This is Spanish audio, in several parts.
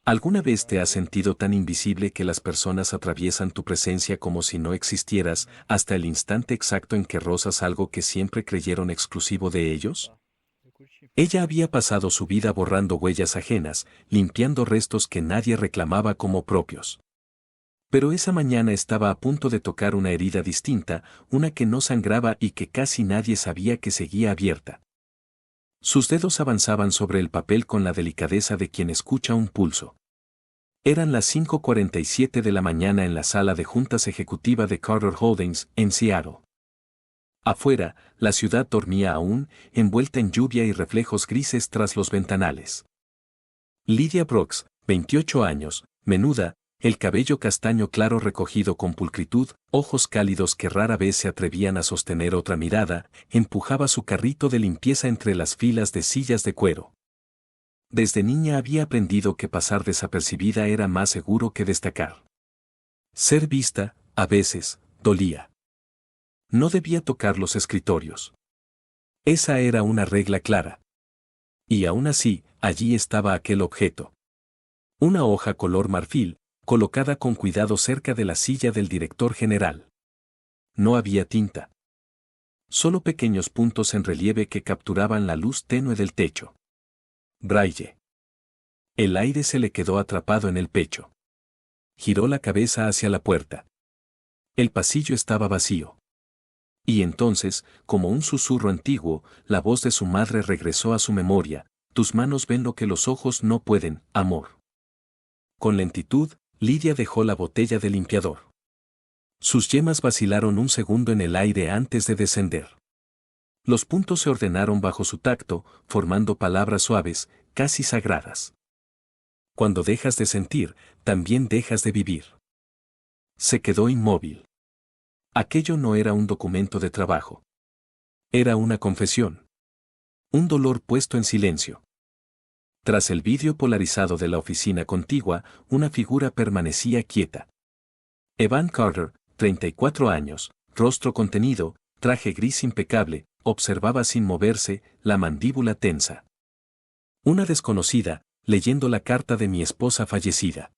¿Alguna vez te has sentido tan invisible que las personas atraviesan tu presencia como si no existieras hasta el instante exacto en que rozas algo que siempre creyeron exclusivo de ellos? Ella había pasado su vida borrando huellas ajenas, limpiando restos que nadie reclamaba como propios. Pero esa mañana estaba a punto de tocar una herida distinta, una que no sangraba y que casi nadie sabía que seguía abierta. Sus dedos avanzaban sobre el papel con la delicadeza de quien escucha un pulso. Eran las 5:47 de la mañana en la sala de juntas ejecutiva de Carter Holdings, en Seattle. Afuera, la ciudad dormía aún, envuelta en lluvia y reflejos grises tras los ventanales. Lydia Brooks, 28 años, menuda, el cabello castaño claro recogido con pulcritud, ojos cálidos que rara vez se atrevían a sostener otra mirada, empujaba su carrito de limpieza entre las filas de sillas de cuero. Desde niña había aprendido que pasar desapercibida era más seguro que destacar. Ser vista, a veces, dolía. No debía tocar los escritorios. Esa era una regla clara. Y aún así, allí estaba aquel objeto. Una hoja color marfil, colocada con cuidado cerca de la silla del director general. No había tinta. Solo pequeños puntos en relieve que capturaban la luz tenue del techo. Braille. El aire se le quedó atrapado en el pecho. Giró la cabeza hacia la puerta. El pasillo estaba vacío. Y entonces, como un susurro antiguo, la voz de su madre regresó a su memoria: tus manos ven lo que los ojos no pueden, amor. Con lentitud, Lydia dejó la botella de limpiador. Sus yemas vacilaron un segundo en el aire antes de descender. Los puntos se ordenaron bajo su tacto, formando palabras suaves, casi sagradas. Cuando dejas de sentir, también dejas de vivir. Se quedó inmóvil. Aquello no era un documento de trabajo. Era una confesión. Un dolor puesto en silencio. Tras el vidrio polarizado de la oficina contigua, una figura permanecía quieta. Evan Carter, 34 años, rostro contenido, traje gris impecable, observaba sin moverse, la mandíbula tensa. Una desconocida, leyendo la carta de mi esposa fallecida.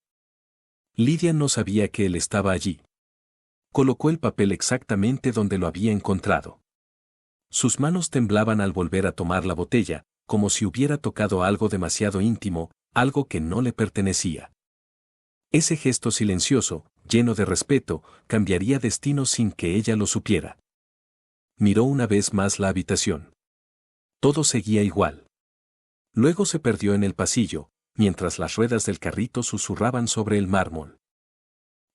Lydia no sabía que él estaba allí. Colocó el papel exactamente donde lo había encontrado. Sus manos temblaban al volver a tomar la botella, como si hubiera tocado algo demasiado íntimo, algo que no le pertenecía. Ese gesto silencioso, lleno de respeto, cambiaría destinos sin que ella lo supiera. Miró una vez más la habitación. Todo seguía igual. Luego se perdió en el pasillo, mientras las ruedas del carrito susurraban sobre el mármol.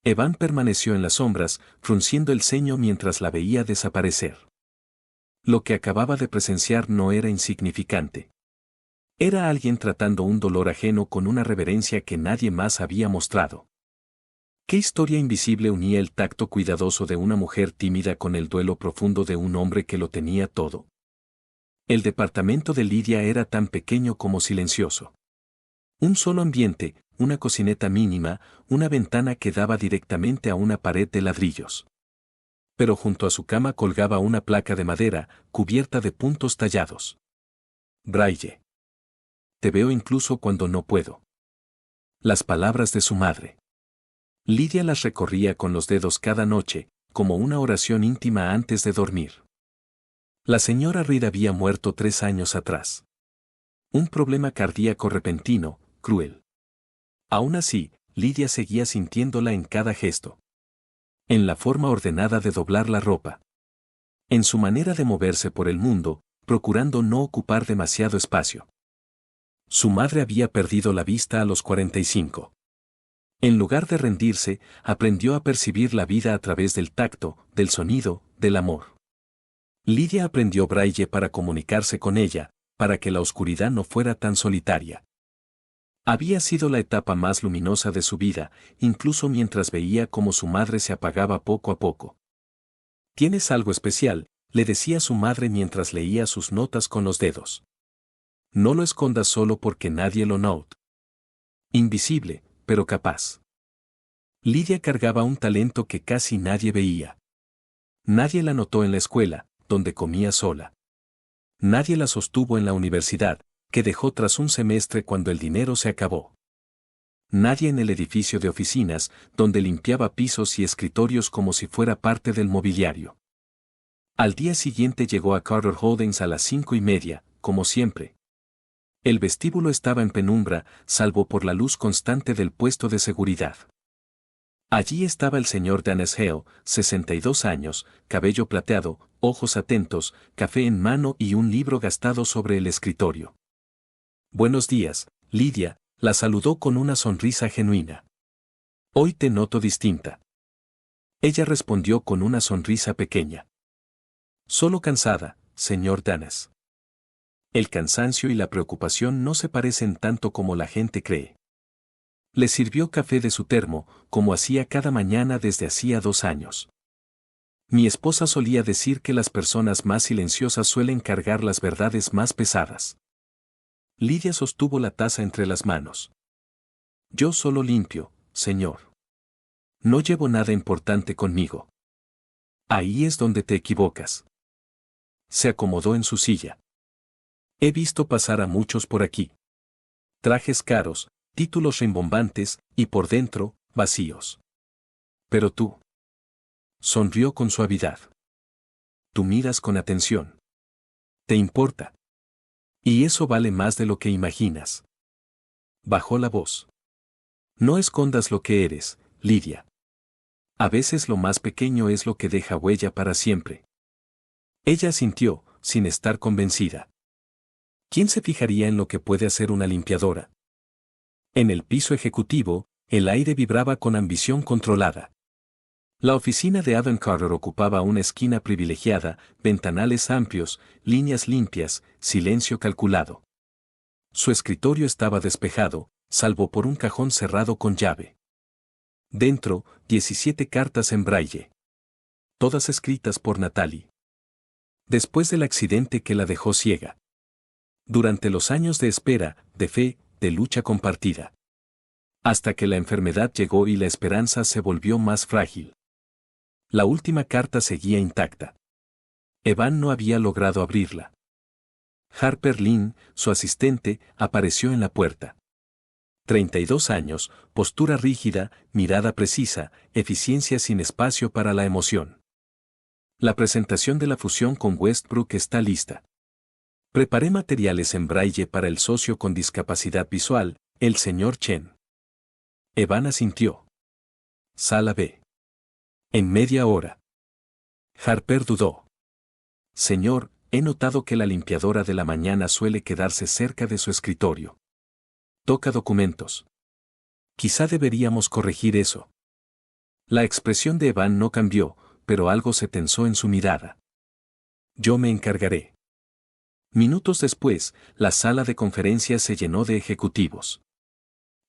Evan permaneció en las sombras, frunciendo el ceño mientras la veía desaparecer. Lo que acababa de presenciar no era insignificante. Era alguien tratando un dolor ajeno con una reverencia que nadie más había mostrado. ¿Qué historia invisible unía el tacto cuidadoso de una mujer tímida con el duelo profundo de un hombre que lo tenía todo? El departamento de Lydia era tan pequeño como silencioso. Un solo ambiente, una cocineta mínima, una ventana que daba directamente a una pared de ladrillos. Pero junto a su cama colgaba una placa de madera, cubierta de puntos tallados. Braille. Te veo incluso cuando no puedo. Las palabras de su madre. Lydia las recorría con los dedos cada noche, como una oración íntima antes de dormir. La señora Reed había muerto 3 años atrás. Un problema cardíaco repentino, cruel. Aún así, Lydia seguía sintiéndola en cada gesto. En la forma ordenada de doblar la ropa. En su manera de moverse por el mundo, procurando no ocupar demasiado espacio. Su madre había perdido la vista a los 45. En lugar de rendirse, aprendió a percibir la vida a través del tacto, del sonido, del amor. Lydia aprendió Braille para comunicarse con ella, para que la oscuridad no fuera tan solitaria. Había sido la etapa más luminosa de su vida, incluso mientras veía cómo su madre se apagaba poco a poco. «Tienes algo especial», le decía su madre mientras leía sus notas con los dedos. «No lo escondas solo porque nadie lo nota». Invisible, pero capaz. Lydia cargaba un talento que casi nadie veía. Nadie la notó en la escuela, donde comía sola. Nadie la sostuvo en la universidad, que dejó tras un semestre cuando el dinero se acabó. Nadie en el edificio de oficinas, donde limpiaba pisos y escritorios como si fuera parte del mobiliario. Al día siguiente llegó a Carter Holdings a las 5:30, como siempre. El vestíbulo estaba en penumbra, salvo por la luz constante del puesto de seguridad. Allí estaba el señor Dennis Hale, 62 años, cabello plateado, ojos atentos, café en mano y un libro gastado sobre el escritorio. Buenos días, Lydia, la saludó con una sonrisa genuina. Hoy te noto distinta. Ella respondió con una sonrisa pequeña. Solo cansada, señor Dennis. El cansancio y la preocupación no se parecen tanto como la gente cree. Le sirvió café de su termo, como hacía cada mañana desde hacía 2 años. Mi esposa solía decir que las personas más silenciosas suelen cargar las verdades más pesadas. Lydia sostuvo la taza entre las manos. Yo solo limpio, señor. No llevo nada importante conmigo. Ahí es donde te equivocas. Se acomodó en su silla. He visto pasar a muchos por aquí. Trajes caros, títulos rimbombantes, y por dentro, vacíos. Pero tú. Sonrió con suavidad. Tú miras con atención. Te importa. Y eso vale más de lo que imaginas. Bajó la voz. No escondas lo que eres, Lydia. A veces lo más pequeño es lo que deja huella para siempre. Ella asintió, sin estar convencida. ¿Quién se fijaría en lo que puede hacer una limpiadora? En el piso ejecutivo, el aire vibraba con ambición controlada. La oficina de Adam Carter ocupaba una esquina privilegiada, ventanales amplios, líneas limpias, silencio calculado. Su escritorio estaba despejado, salvo por un cajón cerrado con llave. Dentro, 17 cartas en braille. Todas escritas por Natalie. Después del accidente que la dejó ciega. Durante los años de espera, de fe, de lucha compartida. Hasta que la enfermedad llegó y la esperanza se volvió más frágil. La última carta seguía intacta. Evan no había logrado abrirla. Harper Lynn, su asistente, apareció en la puerta. 32 años, postura rígida, mirada precisa, eficiencia sin espacio para la emoción. La presentación de la fusión con Westbrook está lista. Preparé materiales en braille para el socio con discapacidad visual, el señor Chen. Evan asintió. Sala B. En media hora. Harper dudó. Señor, he notado que la limpiadora de la mañana suele quedarse cerca de su escritorio. Toca documentos. Quizá deberíamos corregir eso. La expresión de Evan no cambió, pero algo se tensó en su mirada. Yo me encargaré. Minutos después, la sala de conferencias se llenó de ejecutivos.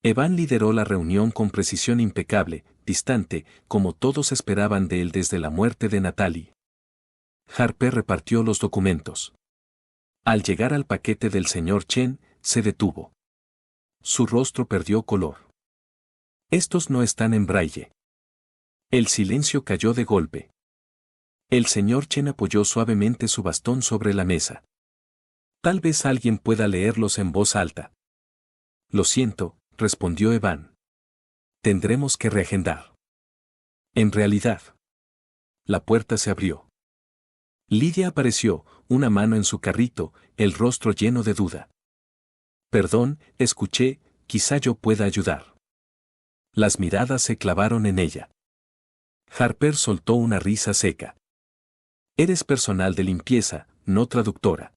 Evan lideró la reunión con precisión impecable, distante, como todos esperaban de él desde la muerte de Natalie. Harper repartió los documentos. Al llegar al paquete del señor Chen, se detuvo. Su rostro perdió color. Estos no están en braille. El silencio cayó de golpe. El señor Chen apoyó suavemente su bastón sobre la mesa. Tal vez alguien pueda leerlos en voz alta. Lo siento, respondió Evan. Tendremos que reagendar. En realidad. La puerta se abrió. Lydia apareció, una mano en su carrito, el rostro lleno de duda. Perdón, escuché, quizá yo pueda ayudar. Las miradas se clavaron en ella. Harper soltó una risa seca. Eres personal de limpieza, no traductora.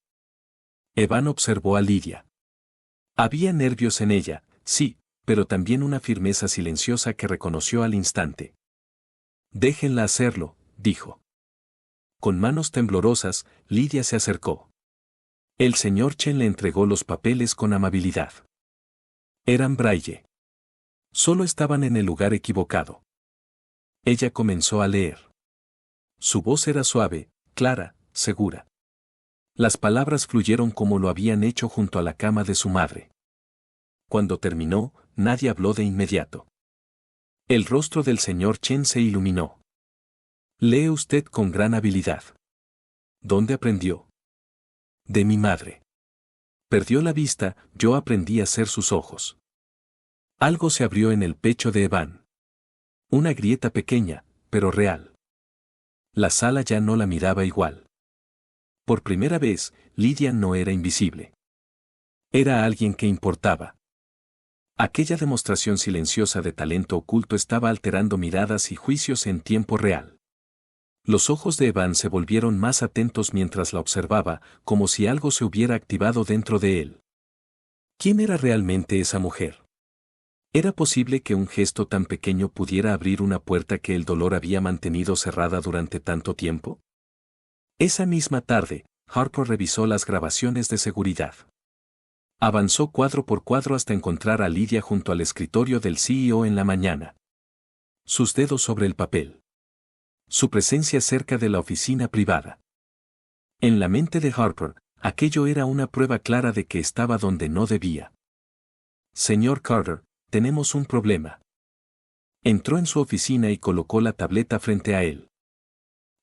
Evan observó a Lydia. Había nervios en ella, sí, pero también una firmeza silenciosa que reconoció al instante. Déjenla hacerlo, dijo. Con manos temblorosas, Lydia se acercó. El señor Chen le entregó los papeles con amabilidad. Eran braille. Solo estaban en el lugar equivocado. Ella comenzó a leer. Su voz era suave, clara, segura. Las palabras fluyeron como lo habían hecho junto a la cama de su madre. Cuando terminó, nadie habló de inmediato. El rostro del señor Chen se iluminó. Lee usted con gran habilidad. ¿Dónde aprendió? De mi madre. Perdió la vista, yo aprendí a ser sus ojos. Algo se abrió en el pecho de Evan. Una grieta pequeña, pero real. La sala ya no la miraba igual. Por primera vez, Lydia no era invisible. Era alguien que importaba. Aquella demostración silenciosa de talento oculto estaba alterando miradas y juicios en tiempo real. Los ojos de Evan se volvieron más atentos mientras la observaba, como si algo se hubiera activado dentro de él. ¿Quién era realmente esa mujer? ¿Era posible que un gesto tan pequeño pudiera abrir una puerta que el dolor había mantenido cerrada durante tanto tiempo? Esa misma tarde, Harper revisó las grabaciones de seguridad. Avanzó cuadro por cuadro hasta encontrar a Lydia junto al escritorio del CEO en la mañana. Sus dedos sobre el papel. Su presencia cerca de la oficina privada. En la mente de Harper, aquello era una prueba clara de que estaba donde no debía. Señor Carter, tenemos un problema. Entró en su oficina y colocó la tableta frente a él.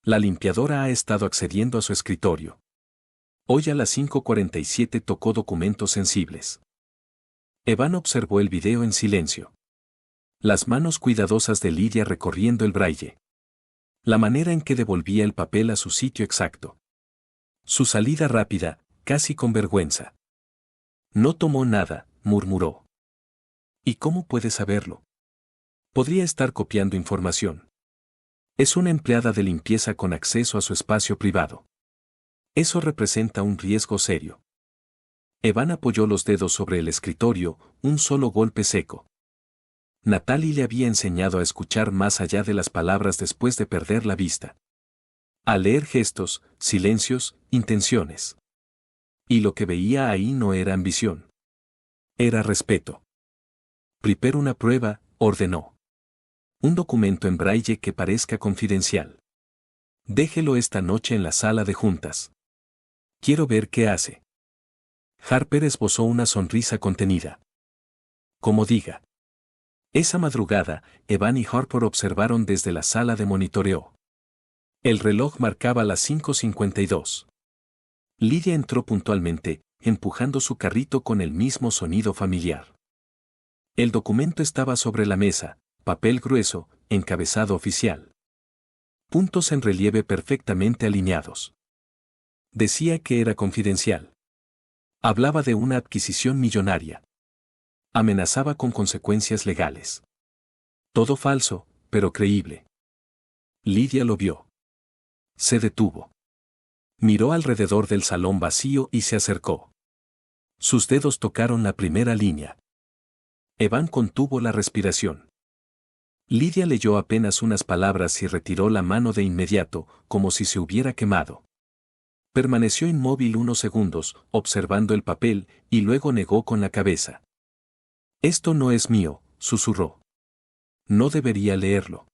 La limpiadora ha estado accediendo a su escritorio. Hoy a las 5:47 tocó documentos sensibles. Evan observó el video en silencio. Las manos cuidadosas de Lydia recorriendo el braille. La manera en que devolvía el papel a su sitio exacto. Su salida rápida, casi con vergüenza. No tomó nada, murmuró. ¿Y cómo puede saberlo? Podría estar copiando información. Es una empleada de limpieza con acceso a su espacio privado. Eso representa un riesgo serio. Evan apoyó los dedos sobre el escritorio, un solo golpe seco. Natalie le había enseñado a escuchar más allá de las palabras después de perder la vista. A leer gestos, silencios, intenciones. Y lo que veía ahí no era ambición. Era respeto. Prepara una prueba, ordenó. Un documento en braille que parezca confidencial. Déjelo esta noche en la sala de juntas. Quiero ver qué hace. Harper esbozó una sonrisa contenida. Como diga. Esa madrugada, Evan y Harper observaron desde la sala de monitoreo. El reloj marcaba las 5:52. Lydia entró puntualmente, empujando su carrito con el mismo sonido familiar. El documento estaba sobre la mesa, papel grueso, encabezado oficial. Puntos en relieve perfectamente alineados. Decía que era confidencial. Hablaba de una adquisición millonaria. Amenazaba con consecuencias legales. Todo falso, pero creíble. Lydia lo vio. Se detuvo. Miró alrededor del salón vacío y se acercó. Sus dedos tocaron la primera línea. Evan contuvo la respiración. Lydia leyó apenas unas palabras y retiró la mano de inmediato, como si se hubiera quemado. Permaneció inmóvil unos segundos, observando el papel, y luego negó con la cabeza. Esto no es mío, susurró. No debería leerlo.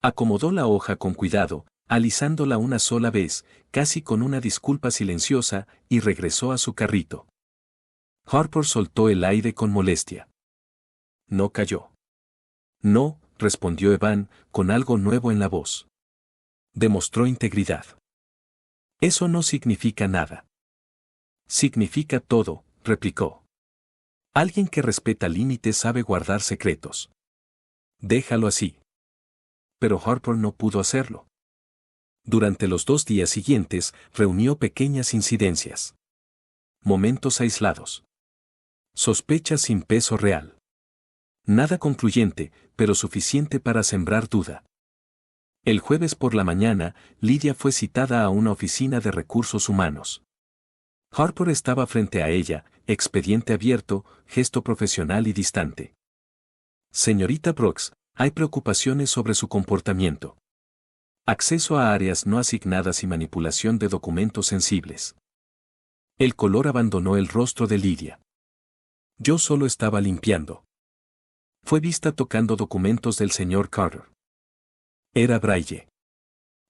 Acomodó la hoja con cuidado, alisándola una sola vez, casi con una disculpa silenciosa, y regresó a su carrito. Harper soltó el aire con molestia. No cayó. No, respondió Evan, con algo nuevo en la voz. Demostró integridad. Eso no significa nada. Significa todo, replicó. Alguien que respeta límites sabe guardar secretos. Déjalo así. Pero Harper no pudo hacerlo. Durante los 2 días siguientes, reunió pequeñas incidencias. Momentos aislados. Sospechas sin peso real. Nada concluyente, pero suficiente para sembrar duda. El jueves por la mañana, Lydia fue citada a una oficina de recursos humanos. Harper estaba frente a ella, expediente abierto, gesto profesional y distante. Señorita Brooks, hay preocupaciones sobre su comportamiento. Acceso a áreas no asignadas y manipulación de documentos sensibles. El color abandonó el rostro de Lydia. Yo solo estaba limpiando. Fue vista tocando documentos del señor Carter. Era braille.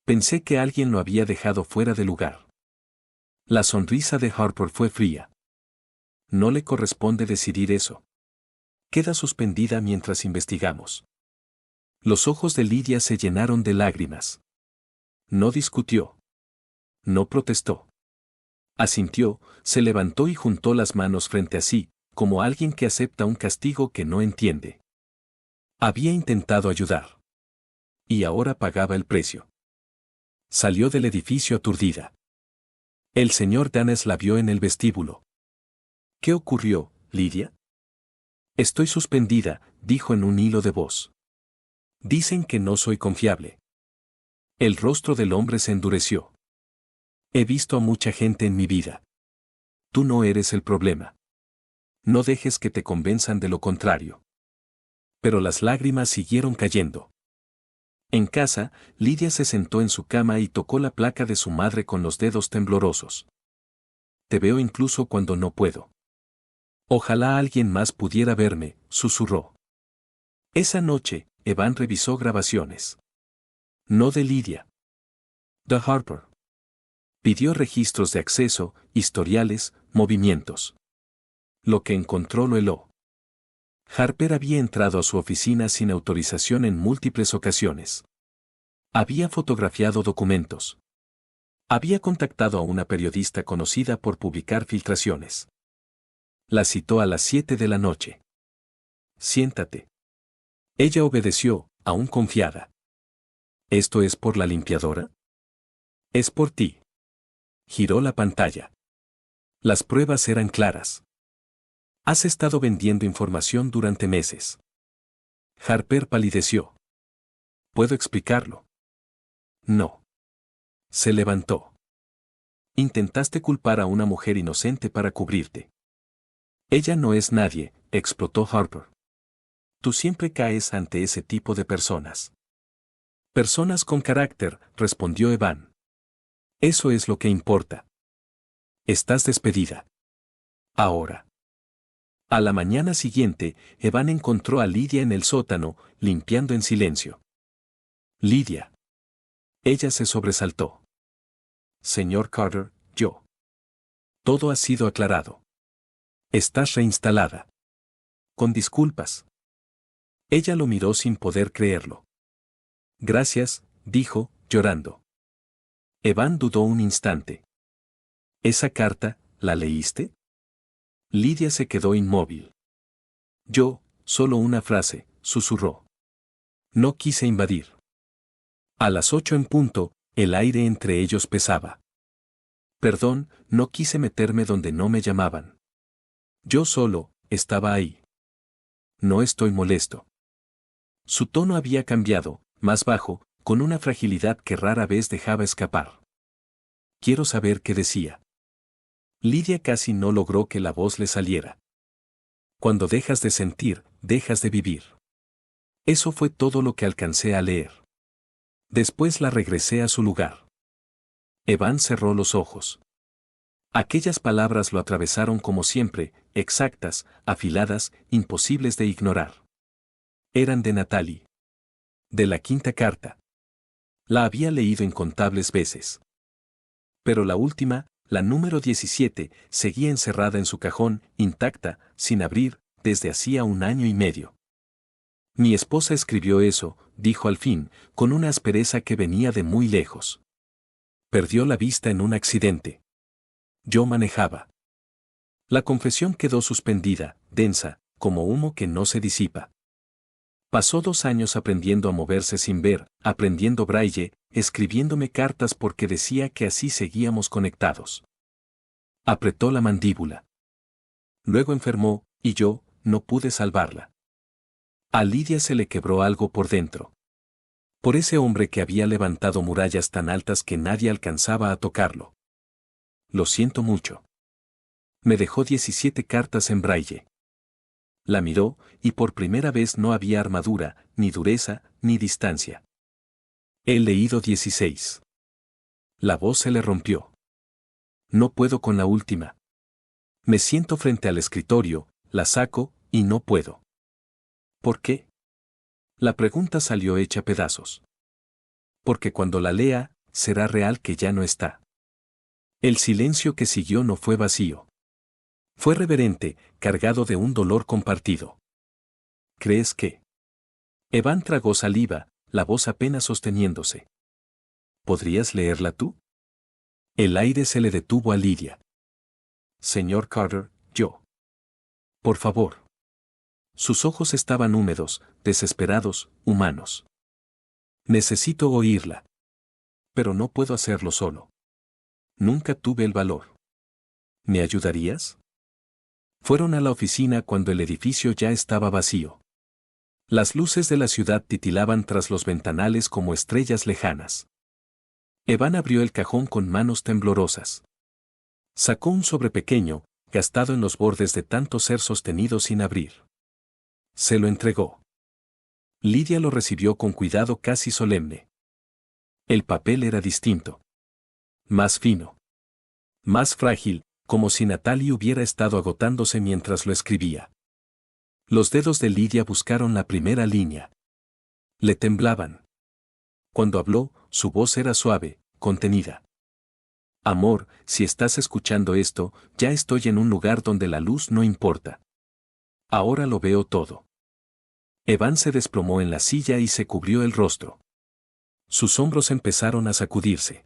Pensé que alguien lo había dejado fuera de lugar. La sonrisa de Harper fue fría. No le corresponde decidir eso. Queda suspendida mientras investigamos. Los ojos de Lydia se llenaron de lágrimas. No discutió. No protestó. Asintió, se levantó y juntó las manos frente a sí, como alguien que acepta un castigo que no entiende. Había intentado ayudar. Y ahora pagaba el precio. Salió del edificio aturdida. El señor Danes la vio en el vestíbulo. ¿Qué ocurrió, Lidia? Estoy suspendida, dijo en un hilo de voz. Dicen que no soy confiable. El rostro del hombre se endureció. He visto a mucha gente en mi vida. Tú no eres el problema. No dejes que te convenzan de lo contrario. Pero las lágrimas siguieron cayendo. En casa, Lidia se sentó en su cama y tocó la placa de su madre con los dedos temblorosos. Te veo incluso cuando no puedo. Ojalá alguien más pudiera verme, susurró. Esa noche, Evan revisó grabaciones. No de Lidia. The Harper. Pidió registros de acceso, historiales, movimientos. Lo que encontró lo heló. Harper había entrado a su oficina sin autorización en múltiples ocasiones. Había fotografiado documentos. Había contactado a una periodista conocida por publicar filtraciones. La citó a las 7 de la noche. Siéntate. Ella obedeció, aún confiada. ¿Esto es por la limpiadora? Es por ti. Giró la pantalla. Las pruebas eran claras. Has estado vendiendo información durante meses. Harper palideció. ¿Puedo explicarlo? No. Se levantó. Intentaste culpar a una mujer inocente para cubrirte. Ella no es nadie, explotó Harper. Tú siempre caes ante ese tipo de personas. Personas con carácter, respondió Evan. Eso es lo que importa. Estás despedida. Ahora. A la mañana siguiente, Evan encontró a Lidia en el sótano, limpiando en silencio. Lidia. Ella se sobresaltó. Señor Carter, yo. Todo ha sido aclarado. Estás reinstalada. Con disculpas. Ella lo miró sin poder creerlo. Gracias, dijo, llorando. Evan dudó un instante. ¿Esa carta, la leíste? Lidia se quedó inmóvil. Yo, solo una frase, susurró. No quise invadir. A las 8 en punto, el aire entre ellos pesaba. Perdón, no quise meterme donde no me llamaban. Yo solo, estaba ahí. No estoy molesto. Su tono había cambiado, más bajo, con una fragilidad que rara vez dejaba escapar. Quiero saber qué decía. Lidia casi no logró que la voz le saliera. Cuando dejas de sentir, dejas de vivir. Eso fue todo lo que alcancé a leer. Después la regresé a su lugar. Evan cerró los ojos. Aquellas palabras lo atravesaron como siempre, exactas, afiladas, imposibles de ignorar. Eran de Natalie. De la quinta carta. La había leído incontables veces. Pero la última, la número 17, seguía encerrada en su cajón, intacta, sin abrir, desde hacía 1 año y medio. Mi esposa escribió eso, dijo al fin, con una aspereza que venía de muy lejos. Perdió la vista en un accidente. Yo manejaba. La confesión quedó suspendida, densa, como humo que no se disipa. Pasó 2 años aprendiendo a moverse sin ver, aprendiendo braille, escribiéndome cartas porque decía que así seguíamos conectados. Apretó la mandíbula. Luego enfermó, y yo, no pude salvarla. A Lidia se le quebró algo por dentro. Por ese hombre que había levantado murallas tan altas que nadie alcanzaba a tocarlo. Lo siento mucho. Me dejó 17 cartas en braille. La miró, y por primera vez no había armadura, ni dureza, ni distancia. He leído 16. La voz se le rompió. No puedo con la última. Me siento frente al escritorio, la saco, y no puedo. ¿Por qué? La pregunta salió hecha pedazos. Porque cuando la lea, será real que ya no está. El silencio que siguió no fue vacío. Fue reverente, cargado de un dolor compartido. ¿Crees que? Evan tragó saliva, la voz apenas sosteniéndose. ¿Podrías leerla tú? El aire se le detuvo a Lidia. Señor Carter, yo. Por favor. Sus ojos estaban húmedos, desesperados, humanos. Necesito oírla. Pero no puedo hacerlo solo. Nunca tuve el valor. ¿Me ayudarías? Fueron a la oficina cuando el edificio ya estaba vacío. Las luces de la ciudad titilaban tras los ventanales como estrellas lejanas. Evan abrió el cajón con manos temblorosas. Sacó un sobre pequeño, gastado en los bordes de tanto ser sostenido sin abrir. Se lo entregó. Lidia lo recibió con cuidado casi solemne. El papel era distinto. Más fino. Más frágil, como si Natalie hubiera estado agotándose mientras lo escribía. Los dedos de Lidia buscaron la primera línea. Le temblaban. Cuando habló, su voz era suave, contenida. Amor, si estás escuchando esto, ya estoy en un lugar donde la luz no importa. Ahora lo veo todo. Evan se desplomó en la silla y se cubrió el rostro. Sus hombros empezaron a sacudirse.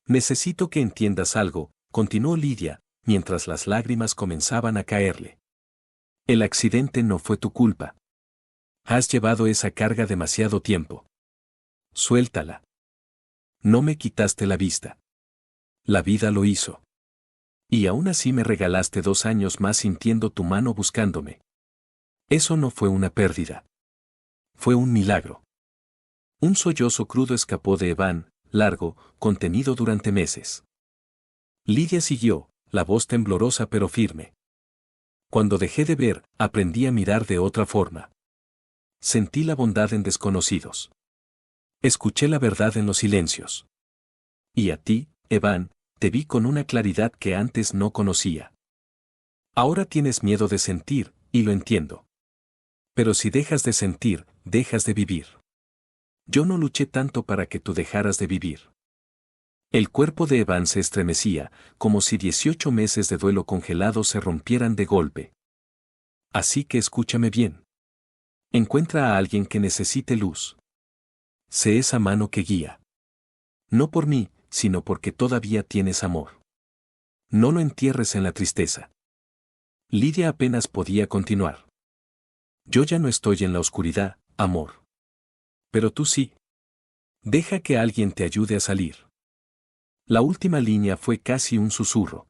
Necesito que entiendas algo, continuó Lidia, mientras las lágrimas comenzaban a caerle. El accidente no fue tu culpa. Has llevado esa carga demasiado tiempo. Suéltala. No me quitaste la vista. La vida lo hizo. Y aún así me regalaste 2 años más sintiendo tu mano buscándome. Eso no fue una pérdida. Fue un milagro. Un sollozo crudo escapó de Evan, largo, contenido durante meses. Lidia siguió, la voz temblorosa pero firme. Cuando dejé de ver, aprendí a mirar de otra forma. Sentí la bondad en desconocidos. Escuché la verdad en los silencios. Y a ti, Evan, te vi con una claridad que antes no conocía. Ahora tienes miedo de sentir, y lo entiendo. Pero si dejas de sentir, dejas de vivir. Yo no luché tanto para que tú dejaras de vivir. El cuerpo de Evan se estremecía, como si 18 meses de duelo congelado se rompieran de golpe. Así que escúchame bien. Encuentra a alguien que necesite luz. Sé esa mano que guía. No por mí, sino porque todavía tienes amor. No lo entierres en la tristeza. Lidia apenas podía continuar. Yo ya no estoy en la oscuridad, amor. Pero tú sí. Deja que alguien te ayude a salir. La última línea fue casi un susurro.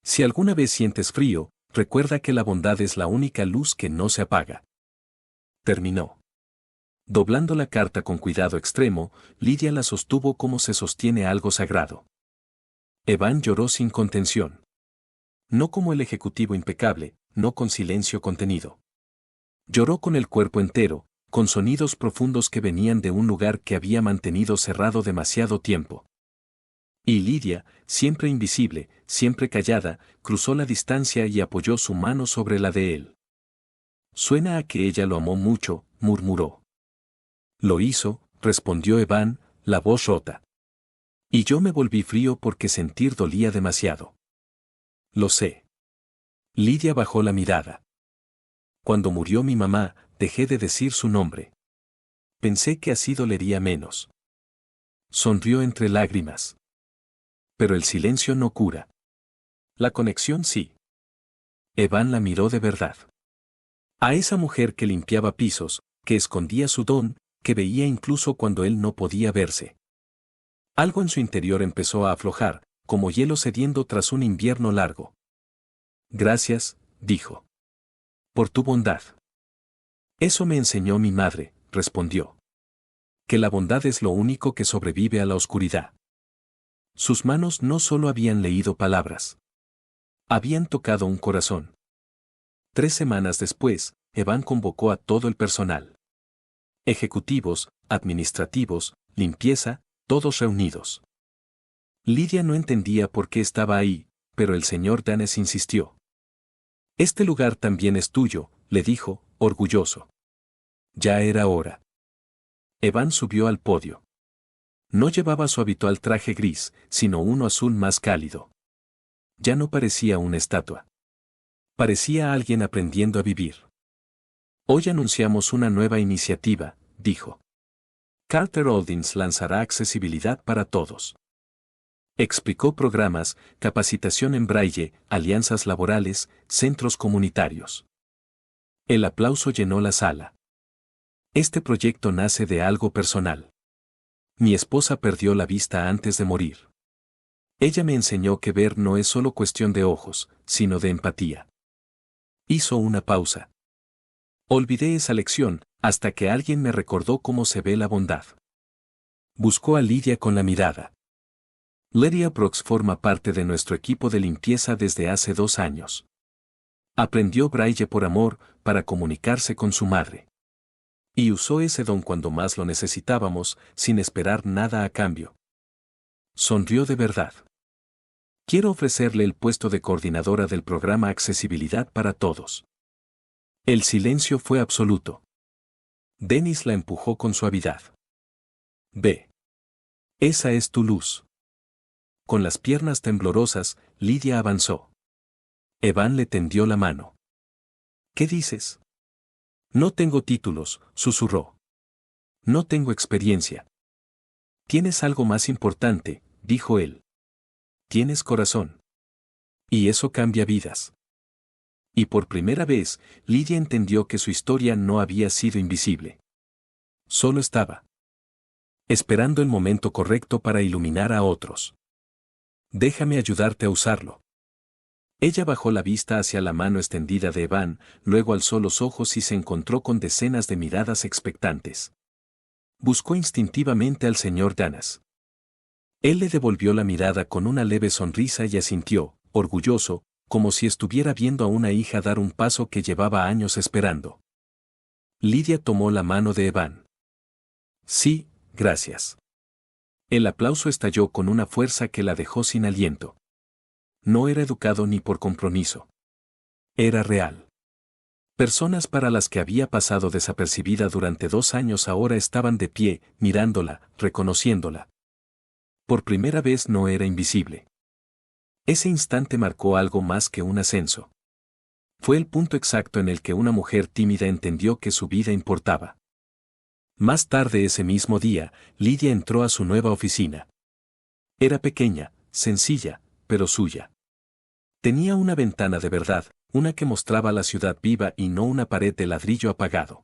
Si alguna vez sientes frío, recuerda que la bondad es la única luz que no se apaga. Terminó. Doblando la carta con cuidado extremo, Lidia la sostuvo como se sostiene algo sagrado. Evan lloró sin contención. No como el ejecutivo impecable, no con silencio contenido. Lloró con el cuerpo entero, con sonidos profundos que venían de un lugar que había mantenido cerrado demasiado tiempo. Y Lidia, siempre invisible, siempre callada, cruzó la distancia y apoyó su mano sobre la de él. Suena a que ella lo amó mucho, murmuró. Lo hizo, respondió Evan, la voz rota. Y yo me volví frío porque sentir dolía demasiado. Lo sé. Lidia bajó la mirada. Cuando murió mi mamá, dejé de decir su nombre. Pensé que así dolería menos. Sonrió entre lágrimas. Pero el silencio no cura. La conexión sí. Evan la miró de verdad. A esa mujer que limpiaba pisos, que escondía su don, que veía incluso cuando él no podía verse. Algo en su interior empezó a aflojar, como hielo cediendo tras un invierno largo. Gracias, dijo. Por tu bondad. Eso me enseñó mi madre, respondió. Que la bondad es lo único que sobrevive a la oscuridad. Sus manos no solo habían leído palabras. Habían tocado un corazón. 3 semanas después, Evan convocó a todo el personal. Ejecutivos, administrativos, limpieza, todos reunidos. Lidia no entendía por qué estaba ahí, pero el señor Danes insistió. Este lugar también es tuyo, le dijo, orgulloso. Ya era hora. Evan subió al podio. No llevaba su habitual traje gris, sino uno azul más cálido. Ya no parecía una estatua. Parecía alguien aprendiendo a vivir. Hoy anunciamos una nueva iniciativa, dijo. Carter Holdings lanzará accesibilidad para todos. Explicó programas, capacitación en braille, alianzas laborales, centros comunitarios. El aplauso llenó la sala. Este proyecto nace de algo personal. Mi esposa perdió la vista antes de morir. Ella me enseñó que ver no es solo cuestión de ojos, sino de empatía. Hizo una pausa. Olvidé esa lección, hasta que alguien me recordó cómo se ve la bondad. Buscó a Lidia con la mirada. Lydia Brooks forma parte de nuestro equipo de limpieza desde hace 2 años. Aprendió braille por amor, para comunicarse con su madre. Y usó ese don cuando más lo necesitábamos, sin esperar nada a cambio. Sonrió de verdad. Quiero ofrecerle el puesto de coordinadora del programa Accesibilidad para Todos. El silencio fue absoluto. Dennis la empujó con suavidad. Ve. Esa es tu luz. Con las piernas temblorosas, Lidia avanzó. Evan le tendió la mano. ¿Qué dices? No tengo títulos, susurró. No tengo experiencia. Tienes algo más importante, dijo él. Tienes corazón. Y eso cambia vidas. Y por primera vez, Lidia entendió que su historia no había sido invisible. Solo estaba esperando el momento correcto para iluminar a otros. Déjame ayudarte a usarlo. Ella bajó la vista hacia la mano extendida de Evan, luego alzó los ojos y se encontró con decenas de miradas expectantes. Buscó instintivamente al señor Danas. Él le devolvió la mirada con una leve sonrisa y asintió, orgulloso, como si estuviera viendo a una hija dar un paso que llevaba años esperando. Lidia tomó la mano de Evan. Sí, gracias. El aplauso estalló con una fuerza que la dejó sin aliento. No era educado ni por compromiso. Era real. Personas para las que había pasado desapercibida durante 2 años ahora estaban de pie, mirándola, reconociéndola. Por primera vez no era invisible. Ese instante marcó algo más que un ascenso. Fue el punto exacto en el que una mujer tímida entendió que su vida importaba. Más tarde ese mismo día, Lidia entró a su nueva oficina. Era pequeña, sencilla, pero suya. Tenía una ventana de verdad, una que mostraba la ciudad viva y no una pared de ladrillo apagado.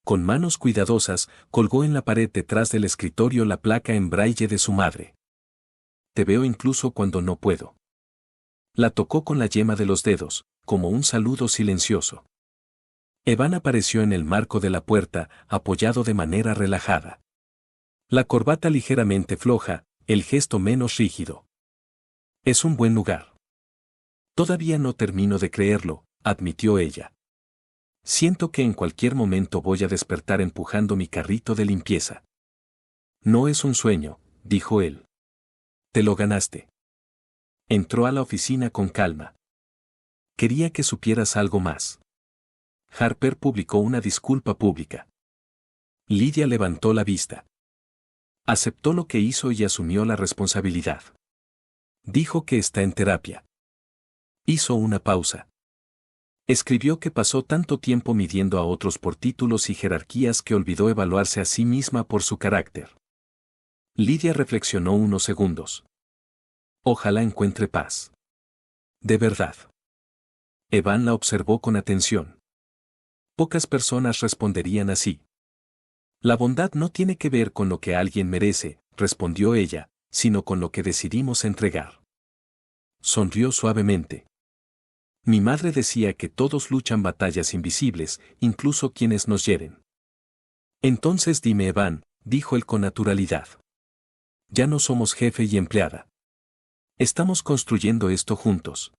Con manos cuidadosas, colgó en la pared detrás del escritorio la placa en braille de su madre. Te veo incluso cuando no puedo. La tocó con la yema de los dedos, como un saludo silencioso. Evan apareció en el marco de la puerta, apoyado de manera relajada. La corbata ligeramente floja, el gesto menos rígido. Es un buen lugar. Todavía no termino de creerlo, admitió ella. Siento que en cualquier momento voy a despertar empujando mi carrito de limpieza. No es un sueño, dijo él. Te lo ganaste. Entró a la oficina con calma. Quería que supieras algo más. Harper publicó una disculpa pública. Lidia levantó la vista. Aceptó lo que hizo y asumió la responsabilidad. Dijo que está en terapia. Hizo una pausa. Escribió que pasó tanto tiempo midiendo a otros por títulos y jerarquías que olvidó evaluarse a sí misma por su carácter. Lidia reflexionó unos segundos. Ojalá encuentre paz. De verdad. Evan la observó con atención. Pocas personas responderían así. La bondad no tiene que ver con lo que alguien merece, respondió ella, sino con lo que decidimos entregar. Sonrió suavemente. Mi madre decía que todos luchan batallas invisibles, incluso quienes nos hieren. Entonces dime, Evan, dijo él con naturalidad. Ya no somos jefe y empleada. Estamos construyendo esto juntos.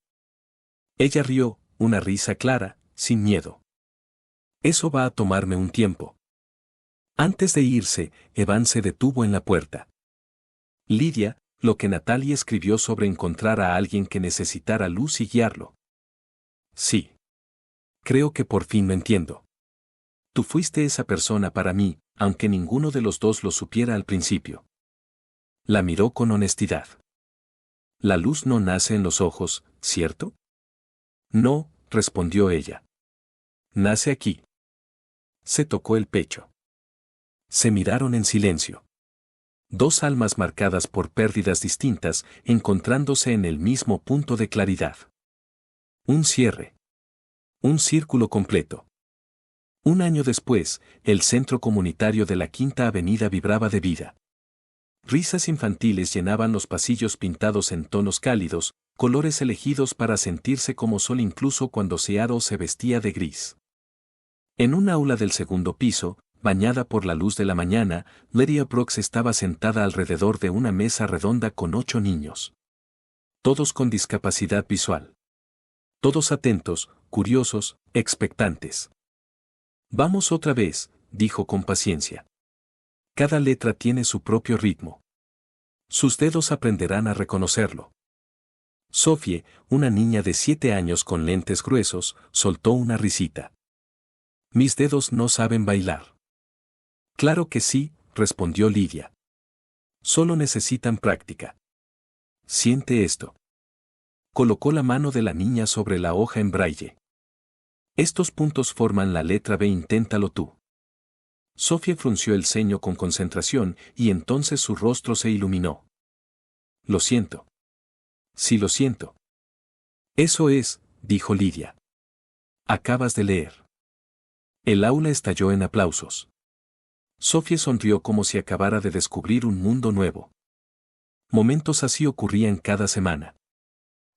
Ella rió, una risa clara, sin miedo. Eso va a tomarme un tiempo. Antes de irse, Evan se detuvo en la puerta. Lidia, lo que Natalie escribió sobre encontrar a alguien que necesitara luz y guiarlo. Sí. Creo que por fin lo entiendo. Tú fuiste esa persona para mí, aunque ninguno de los dos lo supiera al principio. La miró con honestidad. La luz no nace en los ojos, ¿cierto? No, respondió ella. Nace aquí. Se tocó el pecho. Se miraron en silencio. Dos almas marcadas por pérdidas distintas, encontrándose en el mismo punto de claridad. Un cierre. Un círculo completo. Un año después, el centro comunitario de la Quinta Avenida vibraba de vida. Risas infantiles llenaban los pasillos pintados en tonos cálidos, colores elegidos para sentirse como sol incluso cuando Seattle se vestía de gris. En un aula del segundo piso, bañada por la luz de la mañana, Lydia Brooks estaba sentada alrededor de una mesa redonda con 8 niños. Todos con discapacidad visual. Todos atentos, curiosos, expectantes. Vamos otra vez, dijo con paciencia. Cada letra tiene su propio ritmo. Sus dedos aprenderán a reconocerlo. Sophie, una niña de 7 años con lentes gruesos, soltó una risita. Mis dedos no saben bailar. Claro que sí, respondió Lydia. Solo necesitan práctica. Siente esto. Colocó la mano de la niña sobre la hoja en braille. Estos puntos forman la letra B, inténtalo tú. Sophie frunció el ceño con concentración y entonces su rostro se iluminó. Lo siento. Sí, lo siento. Eso es, dijo Lydia. Acabas de leer. El aula estalló en aplausos. Sophie sonrió como si acabara de descubrir un mundo nuevo. Momentos así ocurrían cada semana.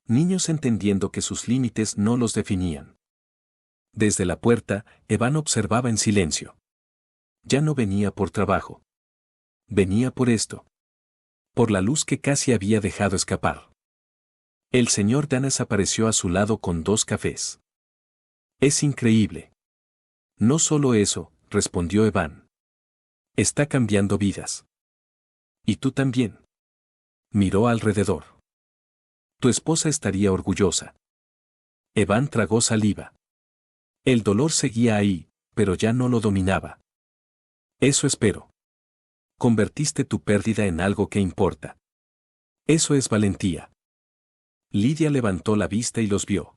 Niños entendiendo que sus límites no los definían. Desde la puerta, Evan observaba en silencio. Ya no venía por trabajo. Venía por esto. Por la luz que casi había dejado escapar. El señor Danes apareció a su lado con 2 cafés. Es increíble. No solo eso, respondió Evan. Está cambiando vidas. ¿Y tú también? Miró alrededor. Tu esposa estaría orgullosa. Evan tragó saliva. El dolor seguía ahí, pero ya no lo dominaba. Eso espero. Convertiste tu pérdida en algo que importa. Eso es valentía. Lydia levantó la vista y los vio.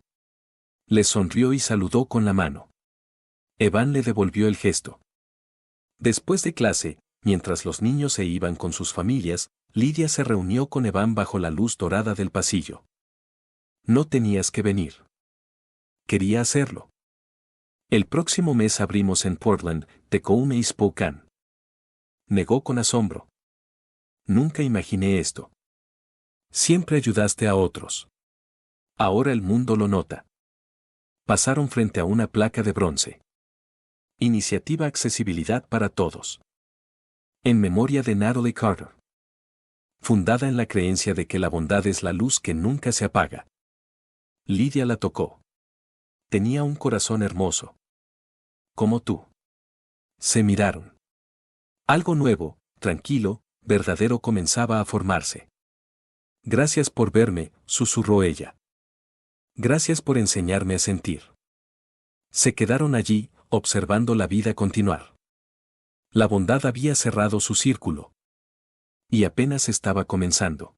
Les sonrió y saludó con la mano. Evan le devolvió el gesto. Después de clase, mientras los niños se iban con sus familias, Lydia se reunió con Evan bajo la luz dorada del pasillo. No tenías que venir. Quería hacerlo. El próximo mes abrimos en Portland, Tacoma y Spokane. Negó con asombro. Nunca imaginé esto. Siempre ayudaste a otros. Ahora el mundo lo nota. Pasaron frente a una placa de bronce. Iniciativa Accesibilidad para Todos. En memoria de Natalie Carter. Fundada en la creencia de que la bondad es la luz que nunca se apaga. Lydia la tocó. Tenía un corazón hermoso. Como tú. Se miraron. Algo nuevo, tranquilo, verdadero comenzaba a formarse. Gracias por verme, susurró ella. Gracias por enseñarme a sentir. Se quedaron allí, observando la vida continuar. La bondad había cerrado su círculo. Y apenas estaba comenzando.